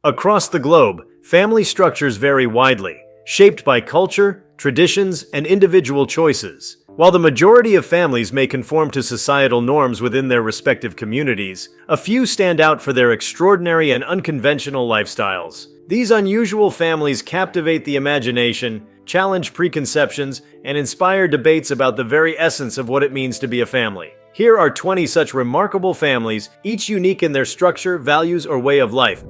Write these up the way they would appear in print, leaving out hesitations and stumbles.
Across the globe, family structures vary widely, shaped by culture, traditions, and individual choices. While the majority of families may conform to societal norms within their respective communities, a few stand out for their extraordinary and unconventional lifestyles. These unusual families captivate the imagination, challenge preconceptions, and inspire debates about the very essence of what it means to be a family. Here are 20 such remarkable families, each unique in their structure, values, or way of life.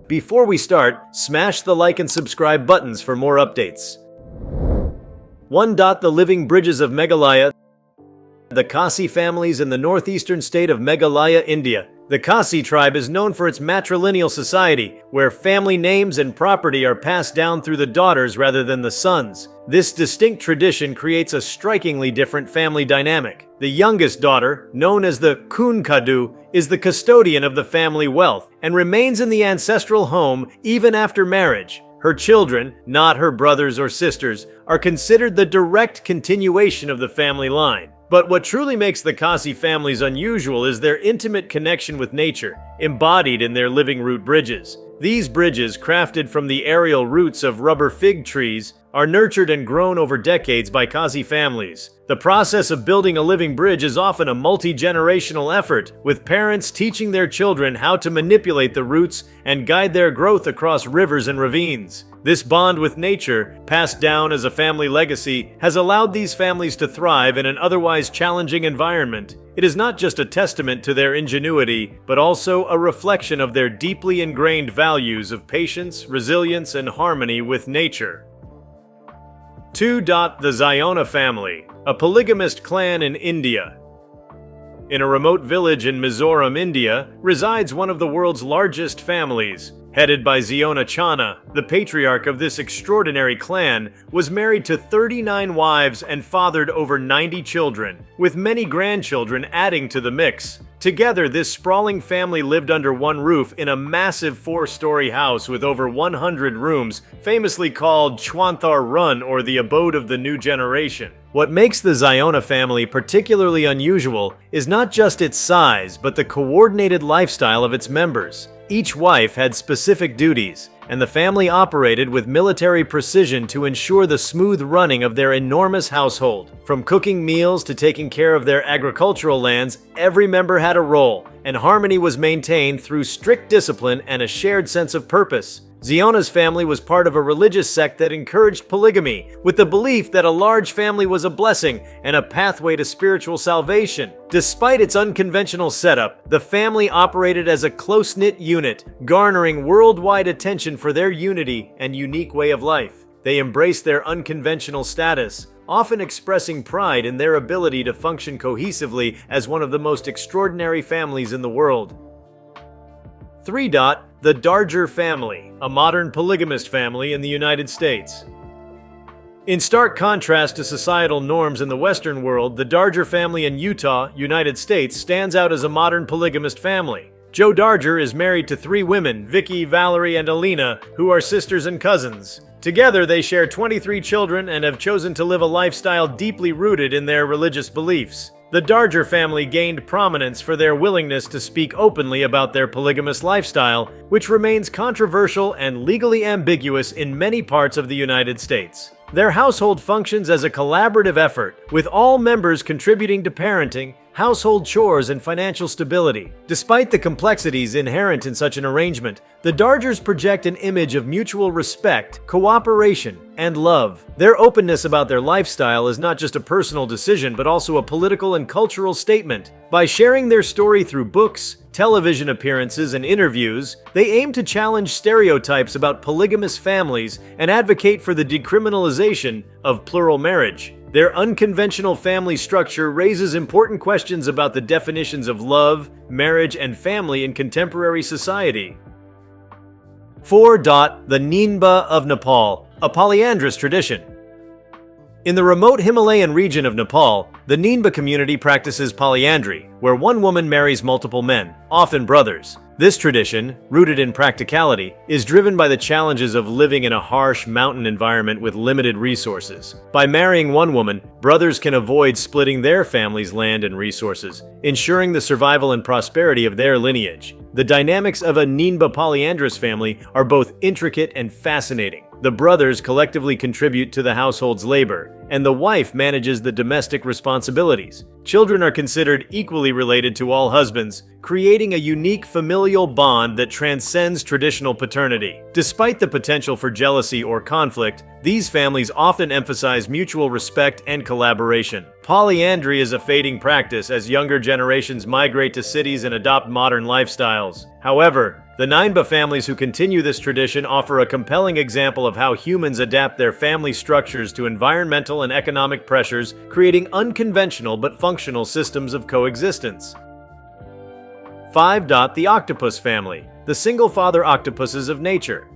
Before we start, smash the like and subscribe buttons for more updates. 1. The living bridges of Meghalaya. The Khasi families in the northeastern state of Meghalaya, India. The Khasi tribe is known for its matrilineal society, where family names and property are passed down through the daughters rather than the sons. This distinct tradition creates a strikingly different family dynamic. The youngest daughter, known as the Kunkadu, is the custodian of the family wealth and remains in the ancestral home even after marriage. Her children, not her brothers or sisters, are considered the direct continuation of the family line. But what truly makes the Khasi families unusual is their intimate connection with nature, embodied in their living root bridges. These bridges, crafted from the aerial roots of rubber fig trees, are nurtured and grown over decades by Khasi families. The process of building a living bridge is often a multi-generational effort, with parents teaching their children how to manipulate the roots and guide their growth across rivers and ravines. This bond with nature, passed down as a family legacy, has allowed these families to thrive in an otherwise challenging environment. It is not just a testament to their ingenuity, but also a reflection of their deeply ingrained values of patience, resilience, and harmony with nature. 2. The Ziona family, a polygamist clan in India. In a remote village in Mizoram, India, resides one of the world's largest families. Headed by Ziona Chana, the patriarch of this extraordinary clan was married to 39 wives and fathered over 90 children, with many grandchildren adding to the mix. Together, this sprawling family lived under one roof in a massive 4-story house with over 100 rooms, famously called Chwanthar Run, or the abode of the new generation. What makes the Ziona family particularly unusual is not just its size, but the coordinated lifestyle of its members. Each wife had specific duties, and the family operated with military precision to ensure the smooth running of their enormous household. From cooking meals to taking care of their agricultural lands, every member had a role, and harmony was maintained through strict discipline and a shared sense of purpose. Ziona's family was part of a religious sect that encouraged polygamy, with the belief that a large family was a blessing and a pathway to spiritual salvation. Despite its unconventional setup, the family operated as a close-knit unit, garnering worldwide attention for their unity and unique way of life. They embraced their unconventional status, often expressing pride in their ability to function cohesively as one of the most extraordinary families in the world. 3. The Darger family, a modern polygamist family in the United States. In stark contrast to societal norms in the Western world, the Darger family in Utah, United States, stands out as a modern polygamist family. Joe Darger is married to 3 women, Vicky, Valerie, and Alina, who are sisters and cousins. Together, they share 23 children and have chosen to live a lifestyle deeply rooted in their religious beliefs. The Darger family gained prominence for their willingness to speak openly about their polygamous lifestyle, which remains controversial and legally ambiguous in many parts of the United States. Their household functions as a collaborative effort, with all members contributing to parenting, household chores, and financial stability. Despite the complexities inherent in such an arrangement, the Dargers project an image of mutual respect, cooperation, and love. Their openness about their lifestyle is not just a personal decision, but also a political and cultural statement. By sharing their story through books, television appearances, and interviews, they aim to challenge stereotypes about polygamous families and advocate for the decriminalization of plural marriage. Their unconventional family structure raises important questions about the definitions of love, marriage, and family in contemporary society. 4. The Ninba of Nepal, a polyandrous tradition. In the remote Himalayan region of Nepal, the Ninba community practices polyandry, where one woman marries multiple men, often brothers. This tradition, rooted in practicality, is driven by the challenges of living in a harsh mountain environment with limited resources. By marrying one woman, brothers can avoid splitting their family's land and resources, ensuring the survival and prosperity of their lineage. The dynamics of a Ninba polyandrous family are both intricate and fascinating. The brothers collectively contribute to the household's labor, and the wife manages the domestic responsibilities. Children are considered equally related to all husbands, creating a unique familial bond that transcends traditional paternity. Despite the potential for jealousy or conflict, these families often emphasize mutual respect and collaboration. Polyandry is a fading practice as younger generations migrate to cities and adopt modern lifestyles. However, the Ninba families who continue this tradition offer a compelling example of how humans adapt their family structures to environmental and economic pressures, creating unconventional but functional systems of coexistence. 5. The octopus family, the single-father octopuses of nature.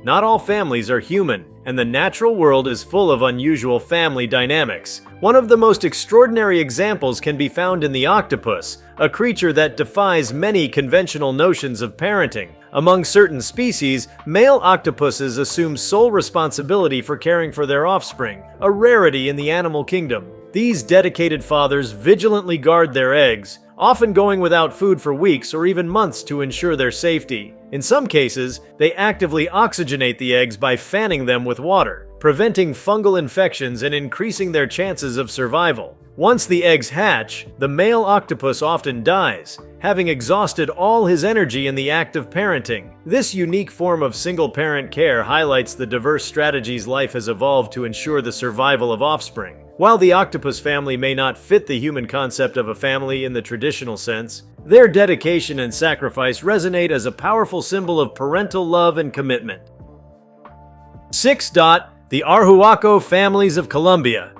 Not all families are human, and the natural world is full of unusual family dynamics. One of the most extraordinary examples can be found in the octopus, a creature that defies many conventional notions of parenting. Among certain species, male octopuses assume sole responsibility for caring for their offspring, a rarity in the animal kingdom. These dedicated fathers vigilantly guard their eggs, often going without food for weeks or even months to ensure their safety. In some cases, they actively oxygenate the eggs by fanning them with water, preventing fungal infections and increasing their chances of survival. Once the eggs hatch, the male octopus often dies, having exhausted all his energy in the act of parenting. This unique form of single-parent care highlights the diverse strategies life has evolved to ensure the survival of offspring. While the octopus family may not fit the human concept of a family in the traditional sense, their dedication and sacrifice resonate as a powerful symbol of parental love and commitment. 6. The Arhuaco families of Colombia.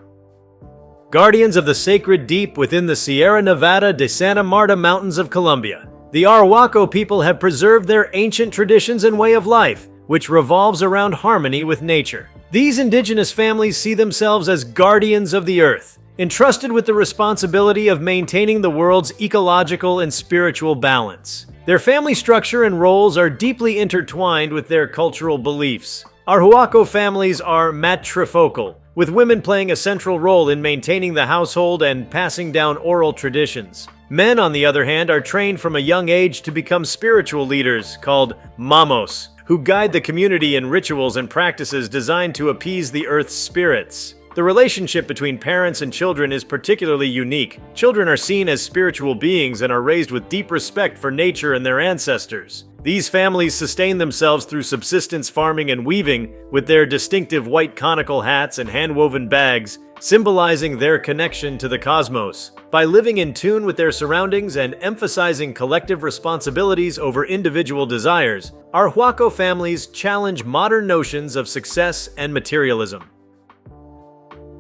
Guardians of the sacred deep within the Sierra Nevada de Santa Marta Mountains of Colombia, the Arhuaco people have preserved their ancient traditions and way of life, which revolves around harmony with nature. These indigenous families see themselves as guardians of the earth, entrusted with the responsibility of maintaining the world's ecological and spiritual balance. Their family structure and roles are deeply intertwined with their cultural beliefs. Arhuaco families are matrifocal, with women playing a central role in maintaining the household and passing down oral traditions. Men, on the other hand, are trained from a young age to become spiritual leaders, called mamos, who guide the community in rituals and practices designed to appease the earth's spirits. The relationship between parents and children is particularly unique. Children are seen as spiritual beings and are raised with deep respect for nature and their ancestors. These families sustain themselves through subsistence farming and weaving, with their distinctive white conical hats and hand-woven bags, symbolizing their connection to the cosmos. By living in tune with their surroundings and emphasizing collective responsibilities over individual desires, Arhuaco families challenge modern notions of success and materialism.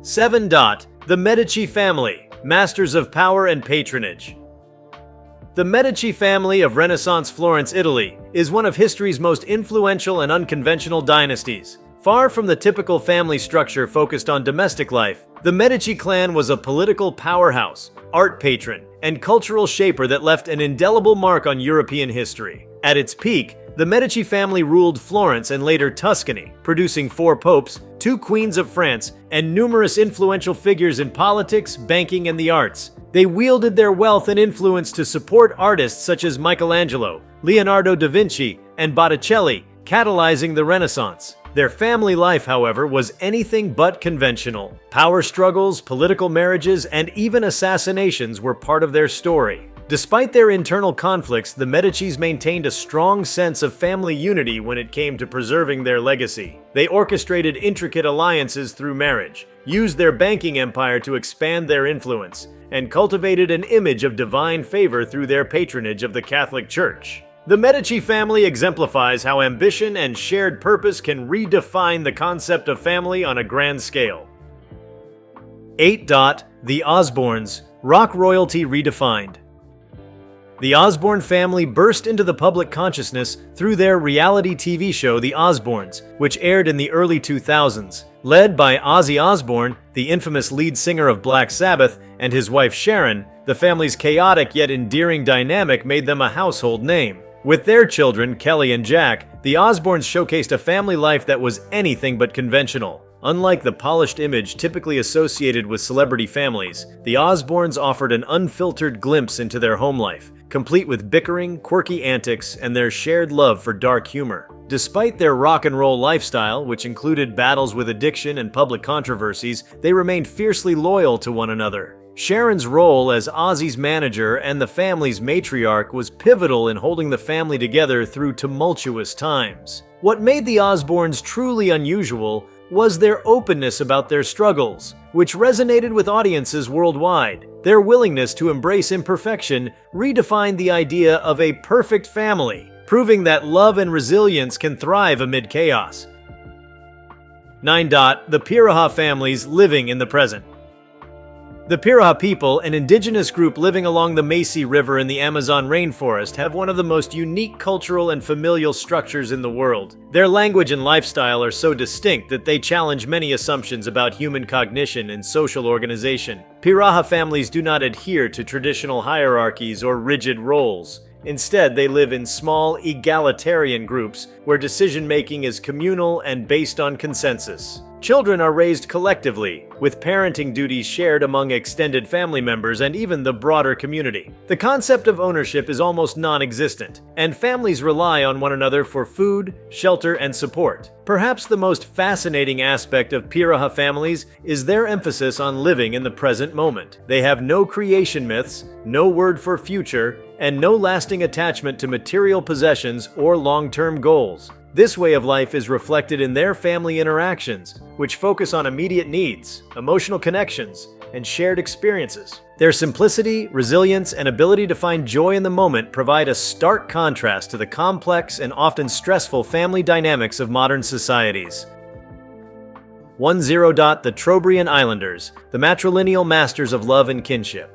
7. The Medici family, masters of power and patronage. The Medici family of Renaissance Florence, Italy, is one of history's most influential and unconventional dynasties. Far from the typical family structure focused on domestic life, the Medici clan was a political powerhouse, art patron, and cultural shaper that left an indelible mark on European history. At its peak, the Medici family ruled Florence and later Tuscany, producing 4 popes, 2 queens of France, and numerous influential figures in politics, banking, and the arts. They wielded their wealth and influence to support artists such as Michelangelo, Leonardo da Vinci, and Botticelli, catalyzing the Renaissance. Their family life, however, was anything but conventional. Power struggles, political marriages, and even assassinations were part of their story. Despite their internal conflicts, the Medicis maintained a strong sense of family unity when it came to preserving their legacy. They orchestrated intricate alliances through marriage, used their banking empire to expand their influence, and cultivated an image of divine favor through their patronage of the Catholic Church. The Medici family exemplifies how ambition and shared purpose can redefine the concept of family on a grand scale. 8. The Osbournes, rock royalty redefined. The Osbourne family burst into the public consciousness through their reality TV show The Osbournes, which aired in the early 2000s. Led by Ozzy Osbourne, the infamous lead singer of Black Sabbath, and his wife Sharon, The family's chaotic yet endearing dynamic made them a household name. With their children, Kelly and Jack, the Osbournes showcased a family life that was anything but conventional. Unlike the polished image typically associated with celebrity families, the Osbournes offered an unfiltered glimpse into their home life, complete with bickering, quirky antics, and their shared love for dark humor. Despite their rock and roll lifestyle, which included battles with addiction and public controversies, they remained fiercely loyal to one another. Sharon's role as Ozzy's manager and the family's matriarch was pivotal in holding the family together through tumultuous times. What made the Osbournes truly unusual was their openness about their struggles, which resonated with audiences worldwide. Their willingness to embrace imperfection redefined the idea of a perfect family, proving that love and resilience can thrive amid chaos. 9. The Piraha families living in the present. The Piraha people, an indigenous group living along the Mesi River in the Amazon rainforest, have one of the most unique cultural and familial structures in the world. Their language and lifestyle are so distinct that they challenge many assumptions about human cognition and social organization. Piraha families do not adhere to traditional hierarchies or rigid roles. Instead, they live in small, egalitarian groups where decision-making is communal and based on consensus. Children are raised collectively, with parenting duties shared among extended family members and even the broader community. The concept of ownership is almost non-existent, and families rely on one another for food, shelter, and support. Perhaps the most fascinating aspect of Piraha families is their emphasis on living in the present moment. They have no creation myths, no word for future, and no lasting attachment to material possessions or long-term goals. This way of life is reflected in their family interactions, which focus on immediate needs, emotional connections, and shared experiences. Their simplicity, resilience, and ability to find joy in the moment provide a stark contrast to the complex and often stressful family dynamics of modern societies. 10. The Trobriand Islanders, the matrilineal masters of love and kinship.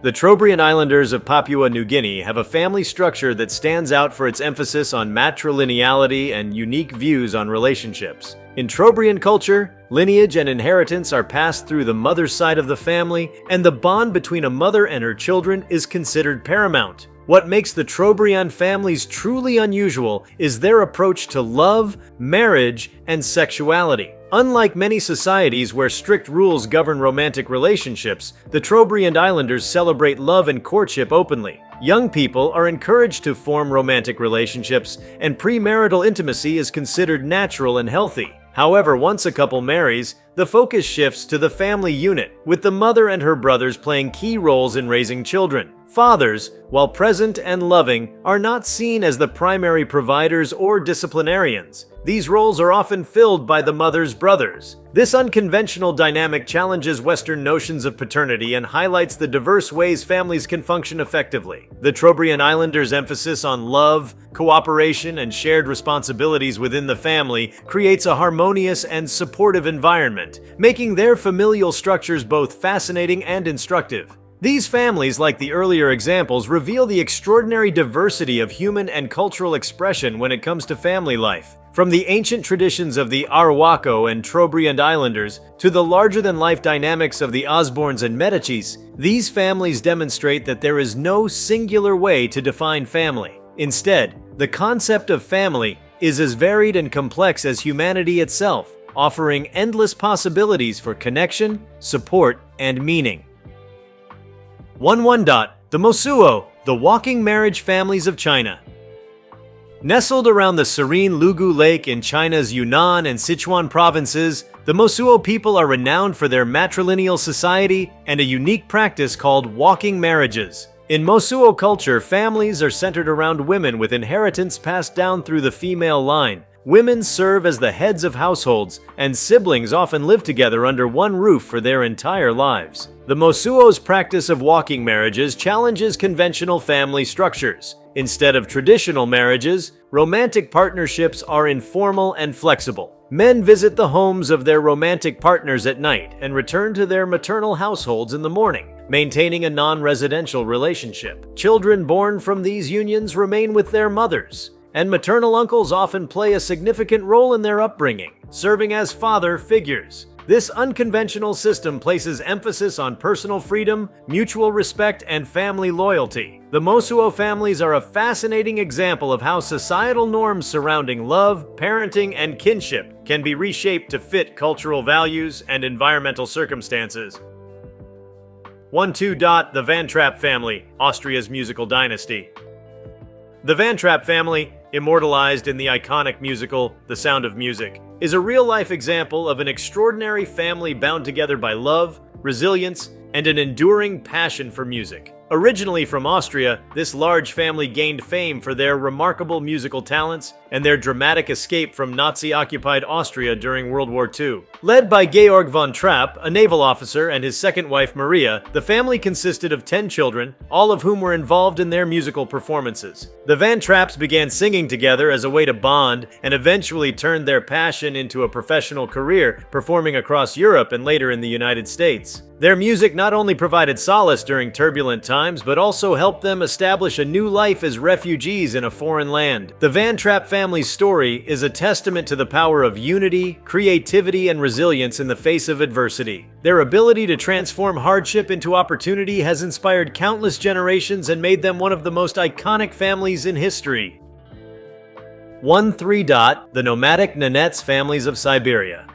The Trobriand Islanders of Papua New Guinea have a family structure that stands out for its emphasis on matrilineality and unique views on relationships. In Trobriand culture, lineage and inheritance are passed through the mother's side of the family, and the bond between a mother and her children is considered paramount. What makes the Trobriand families truly unusual is their approach to love, marriage, and sexuality. Unlike many societies where strict rules govern romantic relationships, the Trobriand Islanders celebrate love and courtship openly. Young people are encouraged to form romantic relationships, and premarital intimacy is considered natural and healthy. However, once a couple marries, the focus shifts to the family unit, with the mother and her brothers playing key roles in raising children. Fathers, while present and loving, are not seen as the primary providers or disciplinarians. These roles are often filled by the mother's brothers. This unconventional dynamic challenges Western notions of paternity and highlights the diverse ways families can function effectively. The Trobriand Islanders' emphasis on love, cooperation, and shared responsibilities within the family creates a harmonious and supportive environment, making their familial structures both fascinating and instructive. These families, like the earlier examples, reveal the extraordinary diversity of human and cultural expression when it comes to family life. From the ancient traditions of the Arhuaco and Trobriand Islanders to the larger-than-life dynamics of the Osbournes and Medicis, these families demonstrate that there is no singular way to define family. Instead, the concept of family is as varied and complex as humanity itself, offering endless possibilities for connection, support, and meaning. 11. The Mosuo, the walking marriage families of China. Nestled around the serene Lugu Lake in China's Yunnan and Sichuan provinces, the Mosuo people are renowned for their matrilineal society and a unique practice called walking marriages. In Mosuo culture, families are centered around women with inheritance passed down through the female line. Women serve as the heads of households, and siblings often live together under one roof for their entire lives. The Mosuo's practice of walking marriages challenges conventional family structures. Instead of traditional marriages, romantic partnerships are informal and flexible. Men visit the homes of their romantic partners at night and return to their maternal households in the morning, maintaining a non-residential relationship. Children born from these unions remain with their mothers, and maternal uncles often play a significant role in their upbringing, serving as father figures. This unconventional system places emphasis on personal freedom, mutual respect, and family loyalty. The Mosuo families are a fascinating example of how societal norms surrounding love, parenting, and kinship can be reshaped to fit cultural values and environmental circumstances. 1-2. The Van Trapp family, Austria's musical dynasty. The Van Trapp family, immortalized in the iconic musical The Sound of Music, is a real-life example of an extraordinary family bound together by love, resilience, and an enduring passion for music. Originally from Austria, this large family gained fame for their remarkable musical talents and their dramatic escape from Nazi-occupied Austria during World War II. Led by Georg von Trapp, a naval officer, and his second wife Maria, the family consisted of 10 children, all of whom were involved in their musical performances. The Van Trapps began singing together as a way to bond and eventually turned their passion into a professional career, performing across Europe and later in the United States. Their music not only provided solace during turbulent times, but also helped them establish a new life as refugees in a foreign land. The Van Trapp family's story is a testament to the power of unity, creativity, and resilience in the face of adversity. Their ability to transform hardship into opportunity has inspired countless generations and made them one of the most iconic families in history. 1-3. The nomadic Nenets families of Siberia.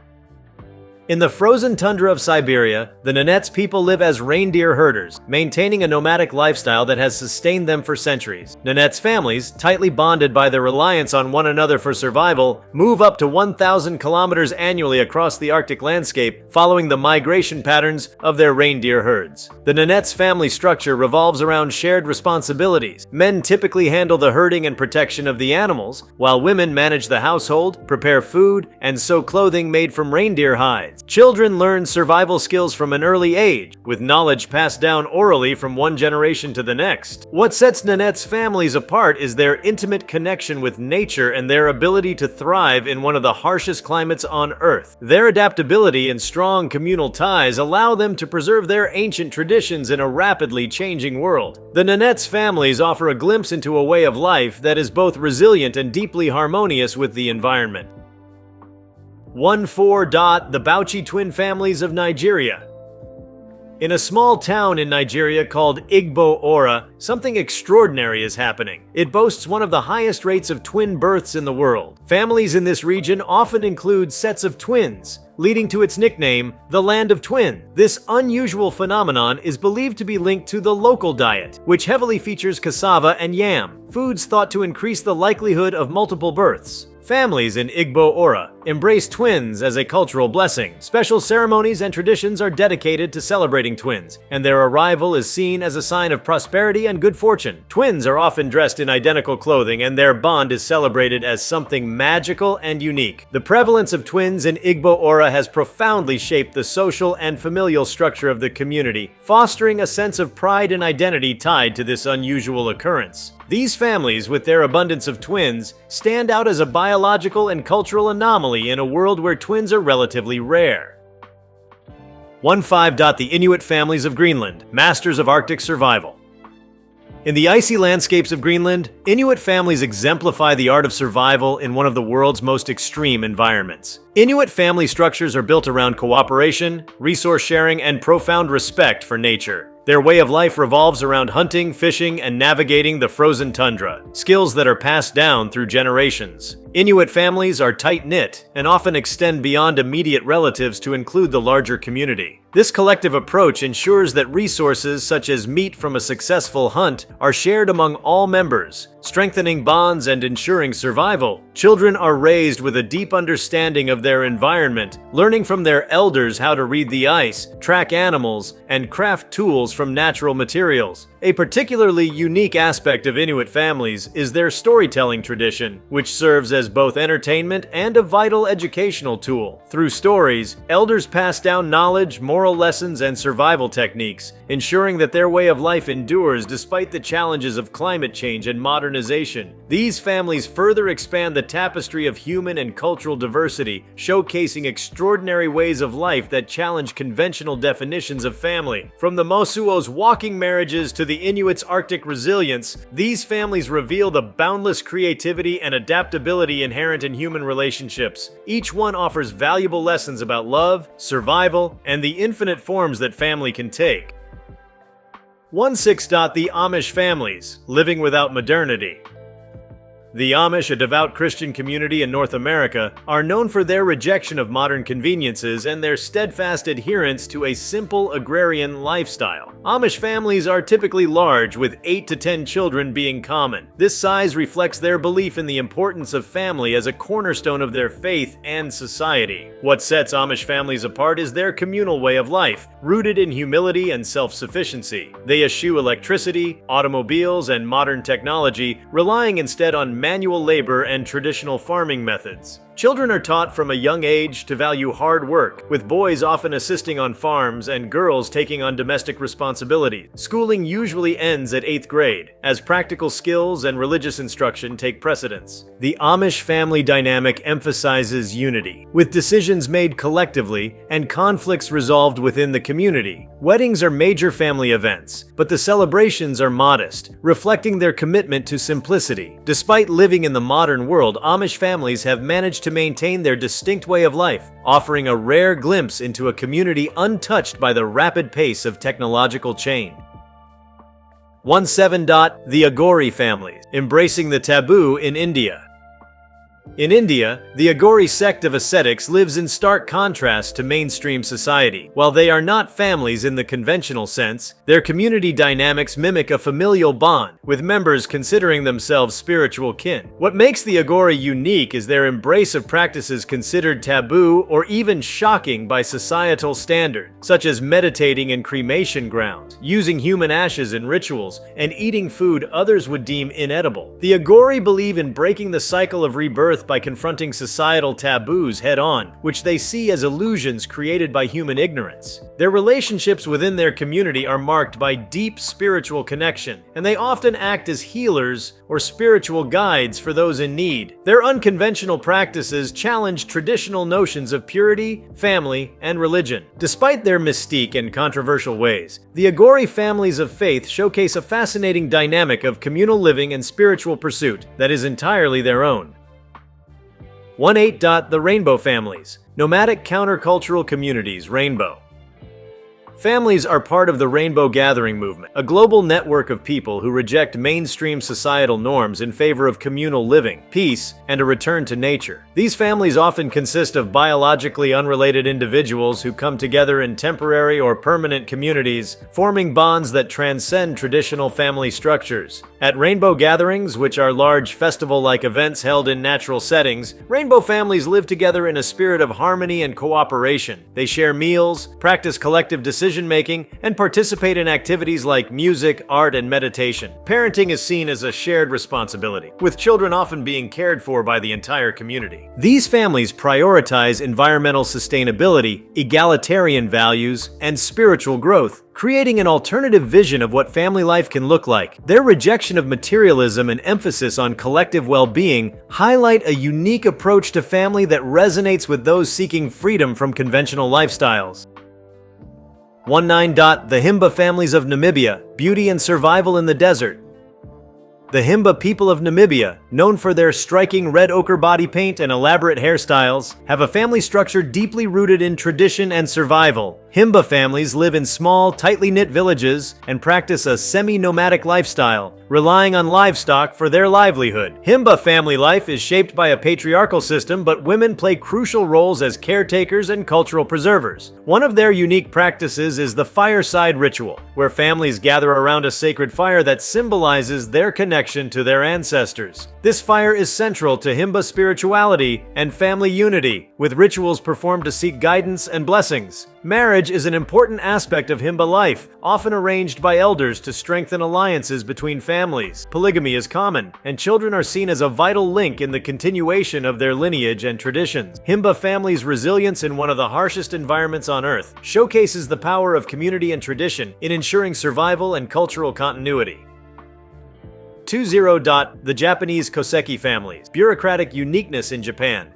In the frozen tundra of Siberia, the Nenets people live as reindeer herders, maintaining a nomadic lifestyle that has sustained them for centuries. Nenets families, tightly bonded by their reliance on one another for survival, move up to 1,000 kilometers annually across the Arctic landscape, following the migration patterns of their reindeer herds. The Nenets family structure revolves around shared responsibilities. Men typically handle the herding and protection of the animals, while women manage the household, prepare food, and sew clothing made from reindeer hides. Children learn survival skills from an early age, with knowledge passed down orally from one generation to the next. What sets Nenets families apart is their intimate connection with nature and their ability to thrive in one of the harshest climates on Earth. Their adaptability and strong communal ties allow them to preserve their ancient traditions in a rapidly changing world. The Nenets families offer a glimpse into a way of life that is both resilient and deeply harmonious with the environment. 1-4. The Bauchi twin families of Nigeria. In a small town in Nigeria called Igbo Ora, something extraordinary is happening. It boasts one of the highest rates of twin births in the world. Families in this region often include sets of twins, leading to its nickname, the Land of Twins. This unusual phenomenon is believed to be linked to the local diet, which heavily features cassava and yam, foods thought to increase the likelihood of multiple births. Families in Igbo Ora embrace twins as a cultural blessing. Special ceremonies and traditions are dedicated to celebrating twins, and their arrival is seen as a sign of prosperity and good fortune. Twins are often dressed in identical clothing, and their bond is celebrated as something magical and unique. The prevalence of twins in Igbo Ora has profoundly shaped the social and familial structure of the community, fostering a sense of pride and identity tied to this unusual occurrence. These families, with their abundance of twins, stand out as a biological and cultural anomaly in a world where twins are relatively rare. 1-5. The Inuit families of Greenland, masters of Arctic survival. In the icy landscapes of Greenland, Inuit families exemplify the art of survival in one of the world's most extreme environments. Inuit family structures are built around cooperation, resource sharing, and profound respect for nature. Their way of life revolves around hunting, fishing, and navigating the frozen tundra, skills that are passed down through generations. Inuit families are tight-knit and often extend beyond immediate relatives to include the larger community. This collective approach ensures that resources such as meat from a successful hunt are shared among all members, strengthening bonds and ensuring survival. Children are raised with a deep understanding of their environment, learning from their elders how to read the ice, track animals, and craft tools from natural materials. A particularly unique aspect of Inuit families is their storytelling tradition, which serves as both entertainment and a vital educational tool. Through stories, elders pass down knowledge, moral lessons, and survival techniques, ensuring that their way of life endures despite the challenges of climate change and modernization. These families further expand the tapestry of human and cultural diversity, showcasing extraordinary ways of life that challenge conventional definitions of family. From the Mosuo's walking marriages to the Inuits' Arctic resilience, these families reveal the boundless creativity and adaptability inherent in human relationships. Each one offers valuable lessons about love, survival, and the infinite forms that family can take. 16. The Amish families, living without modernity. The Amish, a devout Christian community in North America, are known for their rejection of modern conveniences and their steadfast adherence to a simple agrarian lifestyle. Amish families are typically large, with 8 to 10 children being common. This size reflects their belief in the importance of family as a cornerstone of their faith and society. What sets Amish families apart is their communal way of life, rooted in humility and self-sufficiency. They eschew electricity, automobiles, and modern technology, relying instead on manual labor and traditional farming methods. Children are taught from a young age to value hard work, with boys often assisting on farms and girls taking on domestic responsibilities. Schooling usually ends at 8th grade, as practical skills and religious instruction take precedence. The Amish family dynamic emphasizes unity, with decisions made collectively and conflicts resolved within the community. Weddings are major family events, but the celebrations are modest, reflecting their commitment to simplicity. Despite living in the modern world, Amish families have managed to maintain their distinct way of life, offering a rare glimpse into a community untouched by the rapid pace of technological change. 17. The Aghori families, embracing the taboo in India. In India, the Aghori sect of ascetics lives in stark contrast to mainstream society. While they are not families in the conventional sense, their community dynamics mimic a familial bond, with members considering themselves spiritual kin. What makes the Aghori unique is their embrace of practices considered taboo or even shocking by societal standards, such as meditating in cremation grounds, using human ashes in rituals, and eating food others would deem inedible. The Aghori believe in breaking the cycle of rebirth by confronting societal taboos head-on, which they see as illusions created by human ignorance. Their relationships within their community are marked by deep spiritual connection, and they often act as healers or spiritual guides for those in need. Their unconventional practices challenge traditional notions of purity, family, and religion. Despite their mystique and controversial ways, the Aghori families of faith showcase a fascinating dynamic of communal living and spiritual pursuit that is entirely their own. 18. The Rainbow families, nomadic countercultural communities, Rainbow. Families are part of the Rainbow Gathering movement, a global network of people who reject mainstream societal norms in favor of communal living, peace, and a return to nature. These families often consist of biologically unrelated individuals who come together in temporary or permanent communities, forming bonds that transcend traditional family structures. At Rainbow Gatherings, which are large festival-like events held in natural settings, Rainbow families live together in a spirit of harmony and cooperation. They share meals, practice collective decision-making, and participate in activities like music, art, and meditation. Parenting is seen as a shared responsibility, with children often being cared for by the entire community. These families prioritize environmental sustainability, egalitarian values, and spiritual growth, creating an alternative vision of what family life can look like. Their rejection of materialism and emphasis on collective well-being highlight a unique approach to family that resonates with those seeking freedom from conventional lifestyles. 19. The Himba families of Namibia, beauty and survival in the desert. The Himba people of Namibia, known for their striking red ochre body paint and elaborate hairstyles, have a family structure deeply rooted in tradition and survival. Himba families live in small, tightly knit villages and practice a semi-nomadic lifestyle, relying on livestock for their livelihood. Himba family life is shaped by a patriarchal system, but women play crucial roles as caretakers and cultural preservers. One of their unique practices is the fireside ritual, where families gather around a sacred fire that symbolizes their connection to their ancestors. This fire is central to Himba spirituality and family unity, with rituals performed to seek guidance and blessings. Marriage is an important aspect of Himba life, often arranged by elders to strengthen alliances between families. Polygamy is common, and children are seen as a vital link in the continuation of their lineage and traditions. Himba families' resilience in one of the harshest environments on Earth showcases the power of community and tradition in ensuring survival and cultural continuity. 20. The Japanese Koseki families, bureaucratic uniqueness in Japan.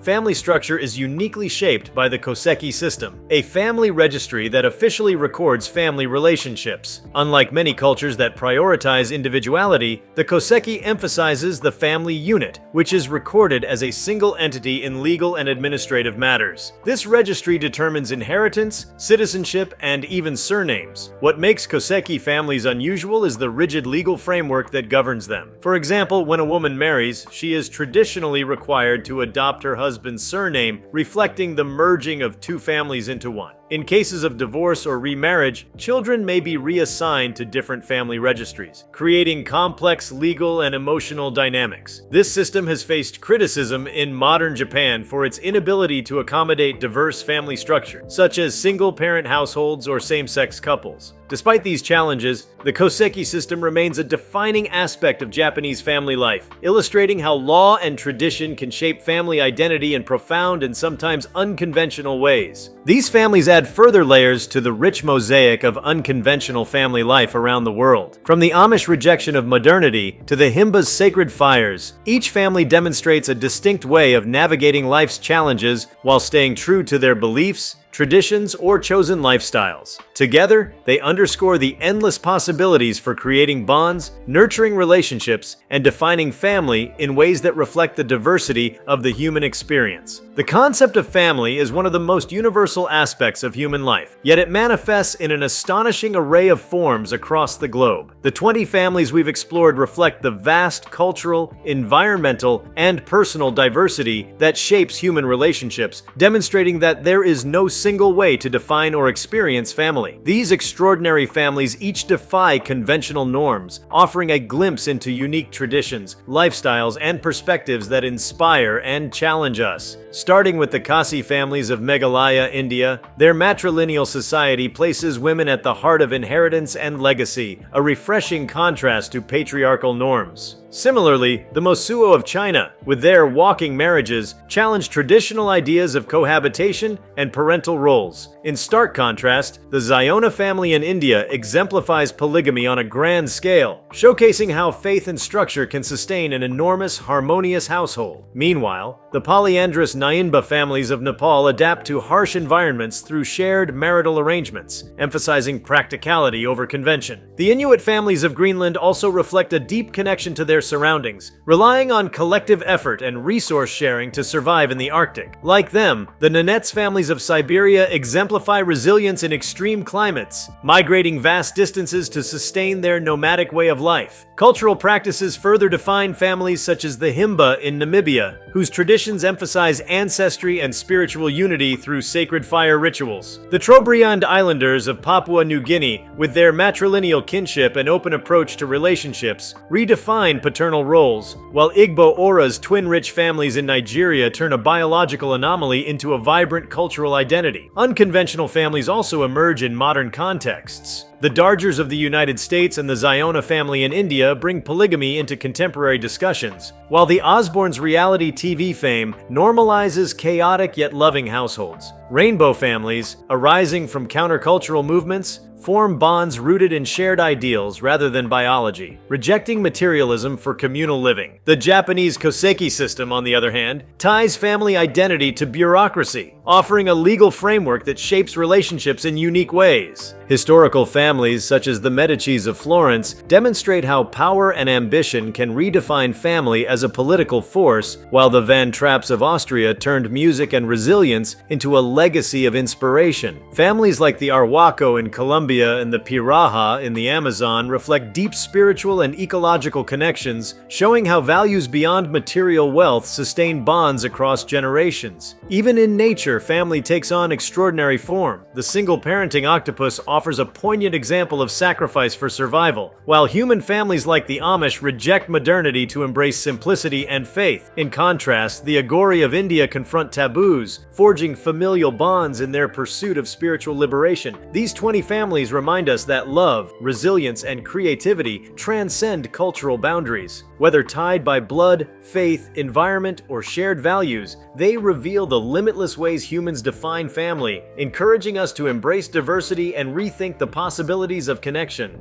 family structure is uniquely shaped by the Koseki system, a family registry that officially records family relationships. Unlike many cultures that prioritize individuality, the Koseki emphasizes the family unit, which is recorded as a single entity in legal and administrative matters. This registry determines inheritance, citizenship, and even surnames. What makes Koseki families unusual is the rigid legal framework that governs them. For example, when a woman marries, she is traditionally required to adopt her husband's surname, reflecting the merging of two families into one. In cases of divorce or remarriage, children may be reassigned to different family registries, creating complex legal and emotional dynamics. This system has faced criticism in modern Japan for its inability to accommodate diverse family structures, such as single-parent households or same-sex couples. Despite these challenges, the Koseki system remains a defining aspect of Japanese family life, illustrating how law and tradition can shape family identity in profound and sometimes unconventional ways. These families add further layers to the rich mosaic of unconventional family life around the world. From the Amish rejection of modernity to the Himba's sacred fires, each family demonstrates a distinct way of navigating life's challenges while staying true to their beliefs, traditions, or chosen lifestyles. Together, they underscore the endless possibilities for creating bonds, nurturing relationships, and defining family in ways that reflect the diversity of the human experience. The concept of family is one of the most universal aspects of human life, yet it manifests in an astonishing array of forms across the globe. The 20 families we've explored reflect the vast cultural, environmental, and personal diversity that shapes human relationships, demonstrating that there is no single way to define or experience family. These extraordinary families each defy conventional norms, offering a glimpse into unique traditions, lifestyles, and perspectives that inspire and challenge us. Starting with the Kasi families of Meghalaya, India, their matrilineal society places women at the heart of inheritance and legacy, a refreshing contrast to patriarchal norms. Similarly, the Mosuo of China, with their walking marriages, challenge traditional ideas of cohabitation and parental roles. In stark contrast, the Ziona family in India exemplifies polygamy on a grand scale, showcasing how faith and structure can sustain an enormous, harmonious household. Meanwhile, the polyandrous Nainba families of Nepal adapt to harsh environments through shared marital arrangements, emphasizing practicality over convention. The Inuit families of Greenland also reflect a deep connection to their surroundings, relying on collective effort and resource sharing to survive in the Arctic. Like them, the Nenets families of Siberia exemplify resilience in extreme climates, migrating vast distances to sustain their nomadic way of life. Cultural practices further define families such as the Himba in Namibia, whose traditions emphasize ancestry and spiritual unity through sacred fire rituals. The Trobriand Islanders of Papua New Guinea, with their matrilineal kinship and open approach to relationships, redefine paternal roles, while Igbo Ora's twin-rich families in Nigeria turn a biological anomaly into a vibrant cultural identity. Unconventional families also emerge in modern contexts. The Dargers of the United States and the Ziona family in India bring polygamy into contemporary discussions, while the Osbournes' reality TV fame normalizes chaotic yet loving households. Rainbow families, arising from countercultural movements, form bonds rooted in shared ideals rather than biology, rejecting materialism for communal living. The Japanese Koseki system, on the other hand, ties family identity to bureaucracy, offering a legal framework that shapes relationships in unique ways. Historical families, such as the Medicis of Florence, demonstrate how power and ambition can redefine family as a political force, while the Van Trapps of Austria turned music and resilience into a legacy of inspiration. Families like the Arhuaco in Colombia and the Piraha in the Amazon reflect deep spiritual and ecological connections, showing how values beyond material wealth sustain bonds across generations. Even in nature, family takes on extraordinary form. The single-parenting octopus offers a poignant example of sacrifice for survival, while human families like the Amish reject modernity to embrace simplicity and faith. In contrast, the Agori of India confront taboos, forging familial bonds in their pursuit of spiritual liberation. These 20 families remind us that love, resilience, and creativity transcend cultural boundaries. Whether tied by blood, faith, environment, or shared values, they reveal the limitless ways humans define family, encouraging us to embrace diversity and rethink the possibilities of connection.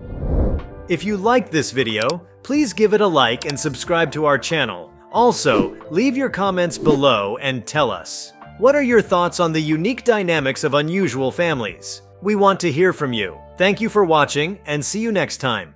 If you liked this video, please give it a like and subscribe to our channel. Also, leave your comments below and tell us, what are your thoughts on the unique dynamics of unusual families? We want to hear from you. Thank you for watching, and see you next time.